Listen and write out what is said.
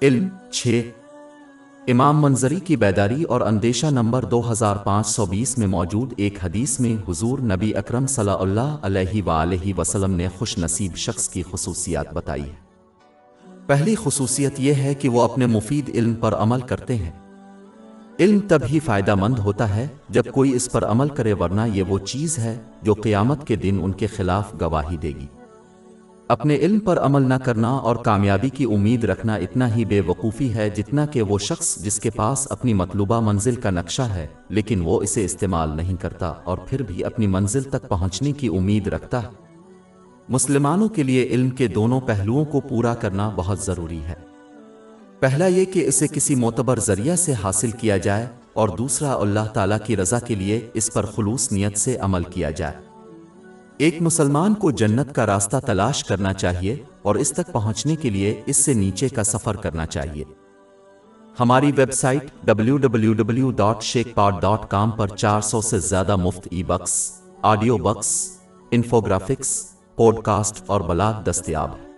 علم 6 امام منظری کی بیداری اور اندیشہ نمبر 2520 میں موجود ایک حدیث میں حضور نبی اکرم صلی اللہ علیہ وآلہ وسلم نے خوش نصیب شخص کی خصوصیات بتائی ہے۔ پہلی خصوصیت یہ ہے کہ وہ اپنے مفید علم پر عمل کرتے ہیں۔ علم تب ہی فائدہ مند ہوتا ہے جب کوئی اس پر عمل کرے، ورنہ یہ وہ چیز ہے جو قیامت کے دن ان کے خلاف گواہی دے گی۔ اپنے علم پر عمل نہ کرنا اور کامیابی کی امید رکھنا اتنا ہی بے وقوفی ہے جتنا کہ وہ شخص جس کے پاس اپنی مطلوبہ منزل کا نقشہ ہے لیکن وہ اسے استعمال نہیں کرتا اور پھر بھی اپنی منزل تک پہنچنے کی امید رکھتا ہے۔ مسلمانوں کے لیے علم کے دونوں پہلوؤں کو پورا کرنا بہت ضروری ہے۔ پہلا یہ کہ اسے کسی معتبر ذریعہ سے حاصل کیا جائے، اور دوسرا اللہ تعالیٰ کی رضا کے لیے اس پر خلوص نیت سے عمل کیا جائے۔ ایک مسلمان کو جنت کا راستہ تلاش کرنا چاہیے اور اس تک پہنچنے کے لیے اس سے نیچے کا سفر کرنا چاہیے۔ ہماری ویب سائٹ www.sheikhpod.com پر 400 سے زیادہ مفت e books, audio books, infographics, podcast اور بلاگ دستیاب ہے۔